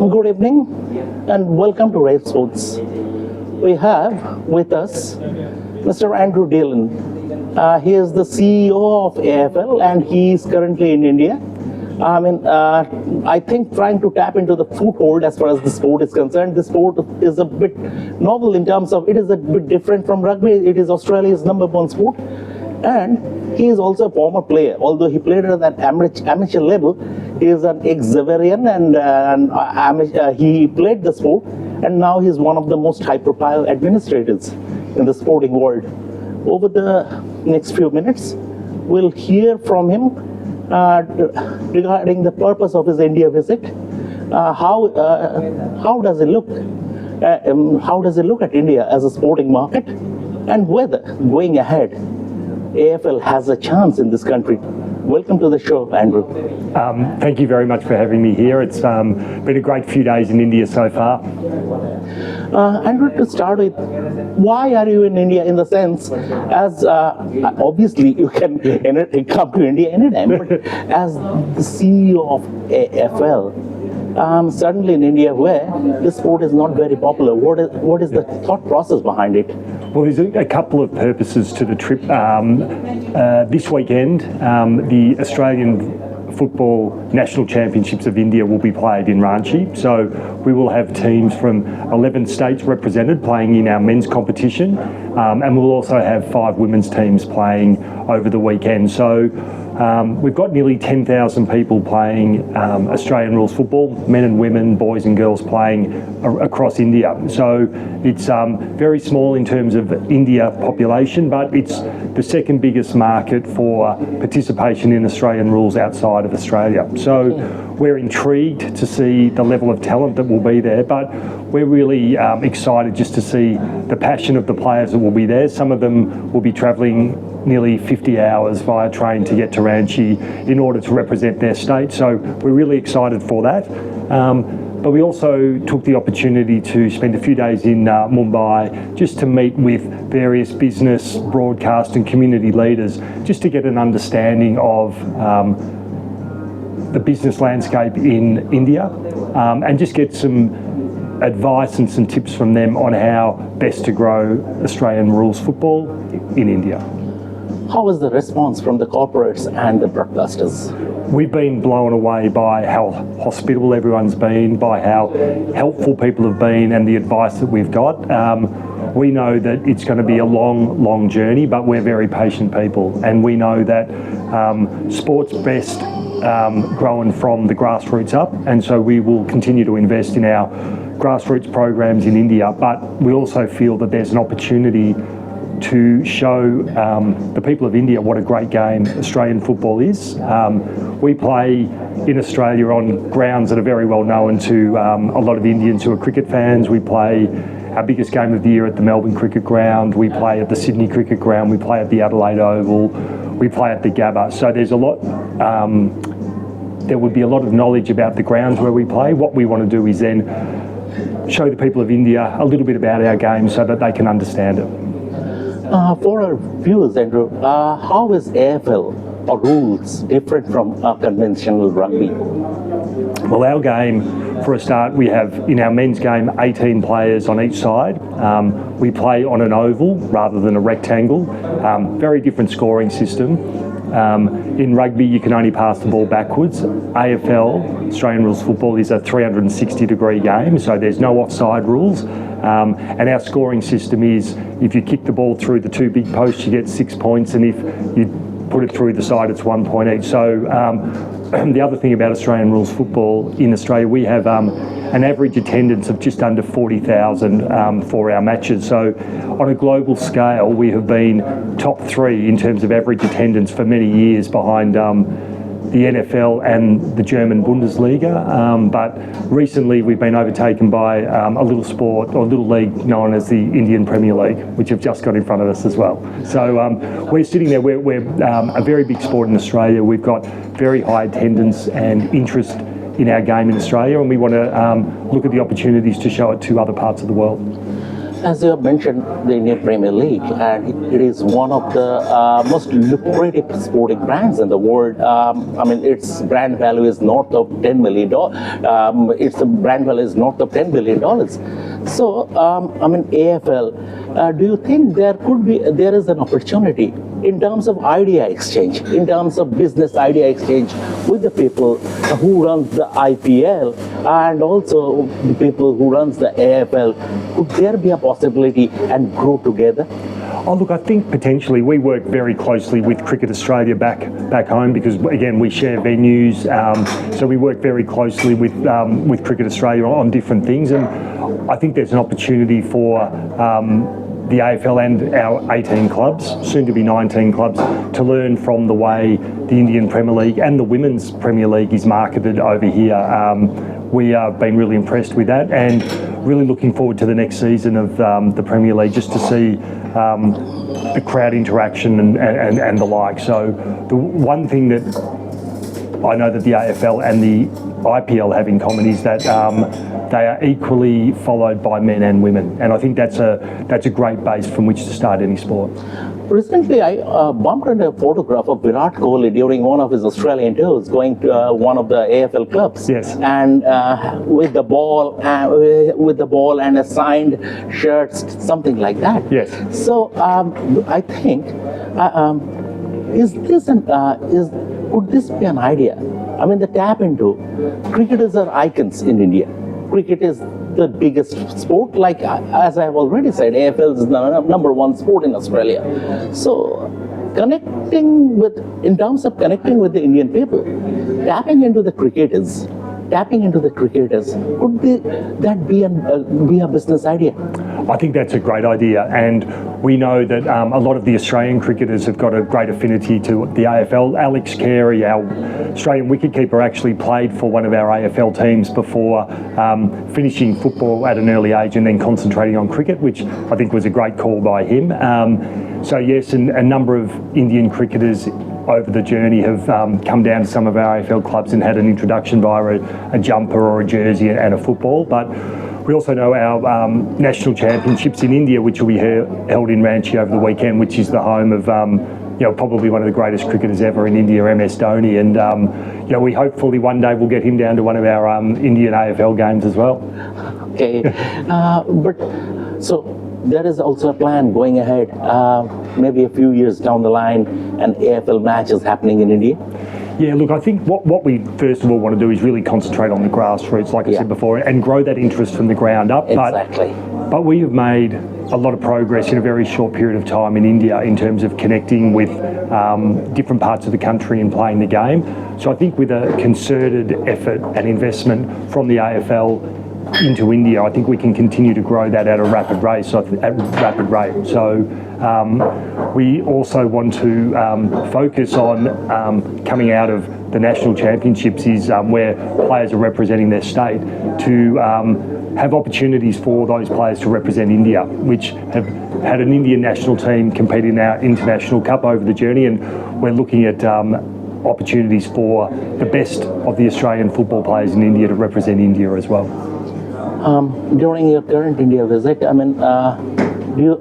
Good evening and welcome to RevSportz. We have with us Mr. Andrew Dillon. He is the CEO of AFL and he is currently in India. I think trying to tap into the foothold as far as the sport is concerned. The sport is a bit novel in terms of it is a bit different from rugby. It is Australia's #1 sport. And he is also a former player. Although he played at an amateur level, he is an ex-Xaverian and he played the sport. And now he is one of the most high-profile administrators in the sporting world. Over the next few minutes, we'll hear from him regarding the purpose of his India visit. How does he look? How does he look at India as a sporting market, and whether going ahead, AFL has a chance in this country. Welcome to the show, Andrew. Thank you very much for having me here. It's been a great few days in India so far. Andrew, to start with, why are you in India in the sense, as obviously you can come to India anytime, but as the CEO of AFL, certainly in India where the sport is not very popular, what is the thought process behind it? Well, there's a couple of purposes to the trip. This weekend, the Australian Football National Championships of India will be played in Ranchi. So we will have teams from 11 states represented playing in our men's competition. And we'll also have 5 women's teams playing over the weekend. So we've got nearly 10,000 people playing Australian rules football, men and women, boys and girls playing across India. So it's very small in terms of India population, but it's the second biggest market for participation in Australian rules outside of Australia. So we're intrigued to see the level of talent that will be there, but we're really excited just to see the passion of the players that will be there. Some of them will be travelling nearly 50 hours via train to get to Ranchi in order to represent their state. So we're really excited for that. But we also took the opportunity to spend a few days in Mumbai just to meet with various business, broadcast and community leaders just to get an understanding of the business landscape in India and just get some advice and some tips from them on how best to grow Australian rules football in India. How was the response from the corporates and the broadcasters? We've been blown away by how hospitable everyone's been, by how helpful people have been and the advice that we've got. We know that it's going to be a long journey, but we're very patient people, and we know that sport's best growing from the grassroots up, and so we will continue to invest in our grassroots programs in India, but we also feel that there's an opportunity to show the people of India what a great game Australian football is. We play in Australia on grounds that are very well known to a lot of Indians who are cricket fans. We play our biggest game of the year at the Melbourne Cricket Ground. We play at the Sydney Cricket Ground. We play at the Adelaide Oval. We play at the Gabba. So there's a lot. There would be a lot of knowledge about the grounds where we play. What we want to do is then show the people of India a little bit about our game so that they can understand it. For our viewers, Andrew, how is AFL or rules different from conventional rugby? Well, our game, for a start, we have in our men's game 18 players on each side. We play on an oval rather than a rectangle. Very different scoring system. In rugby, you can only pass the ball backwards. AFL, Australian rules football, is a 360-degree game, so there's no offside rules. And our scoring system is, if you kick the ball through the 2 big posts, you get 6 points, and if you put it through the side, it's 1 point each. So the other thing about Australian rules football in Australia, we have an average attendance of just under 40,000 for our matches. So on a global scale, we have been top 3 in terms of average attendance for many years behind the NFL and the German Bundesliga, but recently we've been overtaken by a little sport or little league known as the Indian Premier League, which have just got in front of us as well. So we're sitting there, we're a very big sport in Australia. We've got very high attendance and interest in our game in Australia, and we want to look at the opportunities to show it to other parts of the world. As you have mentioned, the Indian Premier League, and it is one of the most lucrative sporting brands in the world. I mean, its brand value is north of $10 million. Its brand value is north of $10 billion. So, I mean, AFL, do you think there is an opportunity in terms of idea exchange, in terms of business idea exchange with the people who runs the IPL and also the people who runs the AFL? Could there be a possibility and grow together? Oh, look, I think potentially we work very closely with Cricket Australia back home because, again, we share venues. So we work very closely with Cricket Australia on different things. And I think there's an opportunity for the AFL and our 18 clubs, soon to be 19 clubs, to learn from the way the Indian Premier League and the Women's Premier League is marketed over here. We have been really impressed with that and really looking forward to the next season of the Premier League just to see the crowd interaction and the like. So the one thing that I know that the AFL and the IPL have in common is that they are equally followed by men and women, and I think that's a great base from which to start any sport. Recently, I bumped into a photograph of Virat Kohli during one of his Australian tours, going to one of the AFL clubs. Yes. And with the ball and a signed shirt, something like that. Yes. So I think, could this be an idea? I mean, the tap into cricketers are icons in India. Cricket is the biggest sport, like as I've already said, AFL is the number one sport in Australia. So in terms of connecting with the Indian people, tapping into the cricketers, could that be a business idea? I think that's a great idea, and we know that a lot of the Australian cricketers have got a great affinity to the AFL. Alex Carey, our Australian wicketkeeper, actually played for one of our AFL teams before finishing football at an early age and then concentrating on cricket, which I think was a great call by him. So yes, and a number of Indian cricketers over the journey have come down to some of our AFL clubs and had an introduction via a jumper or a jersey and a football. But we also know our national championships in India, which will be held in Ranchi over the weekend, which is the home of probably one of the greatest cricketers ever in India, MS Dhoni. And we hopefully one day we'll get him down to one of our Indian AFL games as well. Okay, but so there is also a plan going ahead, maybe a few years down the line, an AFL match is happening in India? Yeah, look, I think what we first of all want to do is really concentrate on the grassroots, like I said before, and grow that interest from the ground up. Exactly. But we have made a lot of progress in a very short period of time in India in terms of connecting with different parts of the country and playing the game. So I think with a concerted effort and investment from the AFL into India, I think we can continue to grow that at a rapid rate. So we also want to focus on coming out of the national championships is where players are representing their state to have opportunities for those players to represent India, which have had an Indian national team compete in our international cup over the journey, and we're looking at opportunities for the best of the Australian football players in India to represent India as well. During your current India visit, I mean, do you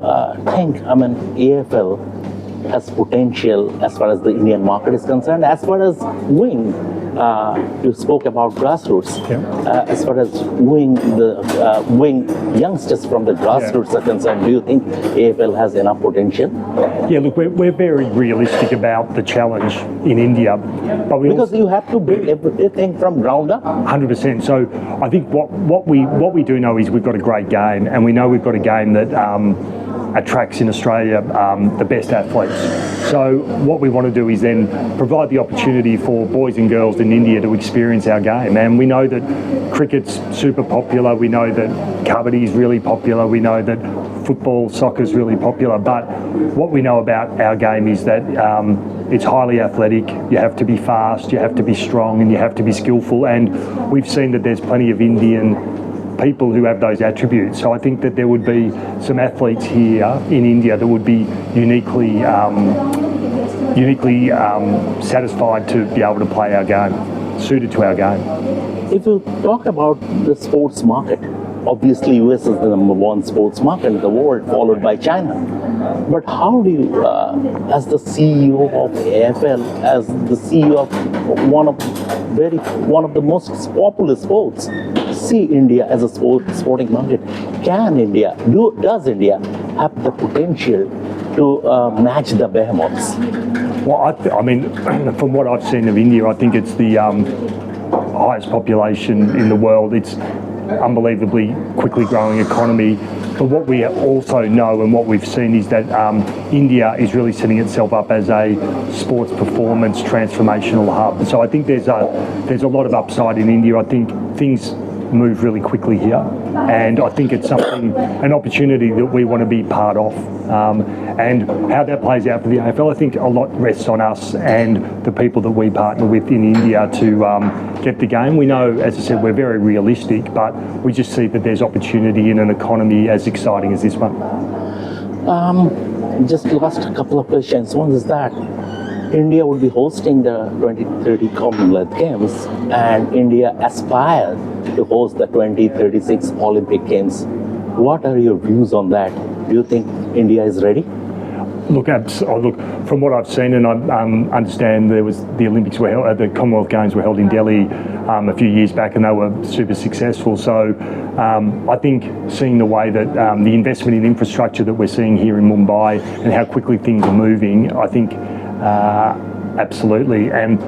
think, AFL has potential as far as the Indian market is concerned, as far as wing? You spoke about grassroots. As far as wing youngsters from the grassroots are concerned, do you think AFL has enough potential? Yeah, look, we're very realistic about the challenge in India, but because you have to build everything from ground up. 100%. So I think what we do know is we've got a great game, and we know we've got a game that attracts in Australia the best athletes. So what we want to do is then provide the opportunity for boys and girls in India to experience our game. And we know that cricket's super popular, we know that kabaddi is really popular, we know that football, soccer is really popular, but what we know about our game is that it's highly athletic, you have to be fast, you have to be strong, and you have to be skillful, and we've seen that there's plenty of Indian people who have those attributes. So I think that there would be some athletes here in India that would be uniquely satisfied to be able to play our game, suited to our game. If you talk about the sports market, obviously US is the number one sports market in the world, followed by China. But how do you, as the CEO of AFL, as the CEO of one of the most popular sports, see India as a sporting market? Does India have the potential to match the behemoths? Well, I mean, from what I've seen of India, I think it's the highest population in the world. It's unbelievably quickly growing economy. But what we also know and what we've seen is that India is really setting itself up as a sports performance transformational hub. So I think there's a lot of upside in India. I think things move really quickly here, and I think it's an opportunity that we want to be part of. And how that plays out for the AFL, I think a lot rests on us and the people that we partner with in India to get the game. We know, as I said, we're very realistic, but we just see that there's opportunity in an economy as exciting as this one. Just last couple of questions. One is that India would be hosting the 2030 Commonwealth Games, and India aspired to host the 2036 Olympic Games. What are your views on that? Do you think India is ready? Look, from what I've seen, and I understand the Olympics were held, the Commonwealth Games were held in Delhi a few years back, and they were super successful. So I think seeing the way that the investment in infrastructure that we're seeing here in Mumbai and how quickly things are moving, I think absolutely. And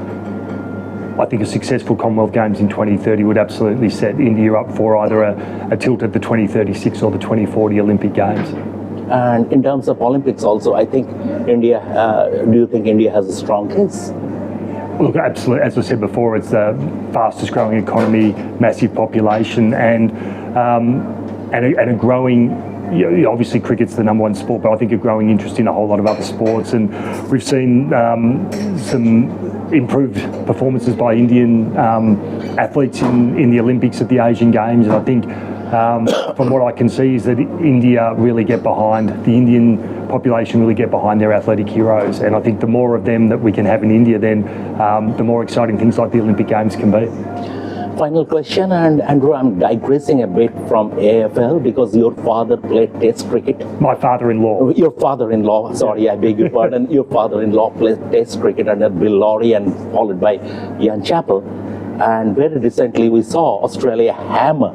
I think a successful Commonwealth Games in 2030 would absolutely set India up for either a tilt at the 2036 or the 2040 Olympic Games. And in terms of Olympics also, I think India, do you think India has a strong case? Look, absolutely. As I said before, it's the fastest growing economy, massive population, and a growing, obviously cricket's the number one sport, but I think a growing interest in a whole lot of other sports. And we've seen some improved performances by Indian athletes in the Olympics at the Asian Games. And I think from what I can see is that India really get behind, the Indian population really get behind their athletic heroes. And I think the more of them that we can have in India, then the more exciting things like the Olympic Games can be. Final question, and Andrew, I'm digressing a bit from AFL because your father played Test cricket. My father-in-law. Your father-in-law, sorry, I beg your pardon. Your father-in-law played Test cricket under Bill Lawry and followed by Ian Chappell. And very recently we saw Australia hammer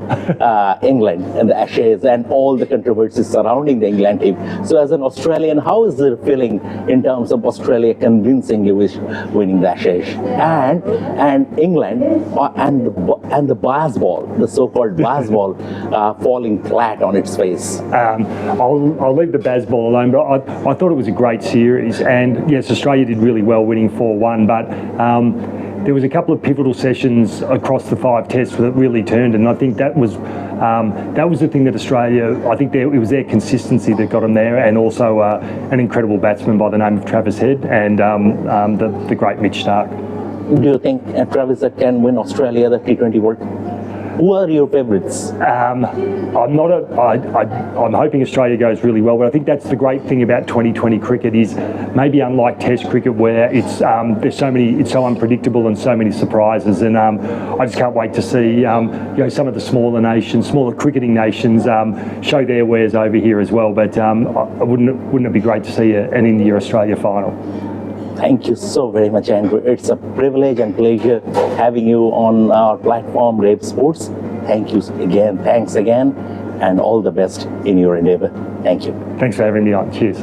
England in the Ashes and all the controversies surrounding the England team. So as an Australian, how is it feeling in terms of Australia convincingly winning the Ashes and England and the bias ball, the so-called bias ball falling flat on its face? I'll leave the Baz ball alone, but I thought it was a great series, and yes, Australia did really well winning 4-1, but there was a couple of pivotal sessions across the 5 tests that really turned, and I think that was the thing that Australia, I think it was their consistency that got them there, and also an incredible batsman by the name of Travis Head and the great Mitch Starc. Do you think Travis Head can win Australia the T20 World Cup? Who are your favourites? I'm hoping Australia goes really well, but I think that's the great thing about 2020 cricket is maybe unlike Test cricket where it's so unpredictable and so many surprises, and I just can't wait to see some of the smaller cricketing nations show their wares over here as well. But wouldn't it be great to see an India-Australia final? Thank you so very much, Andrew. It's a privilege and pleasure having you on our platform, RevSportz. Thank you again. Thanks again, and all the best in your endeavour. Thank you. Thanks for having me on. Cheers.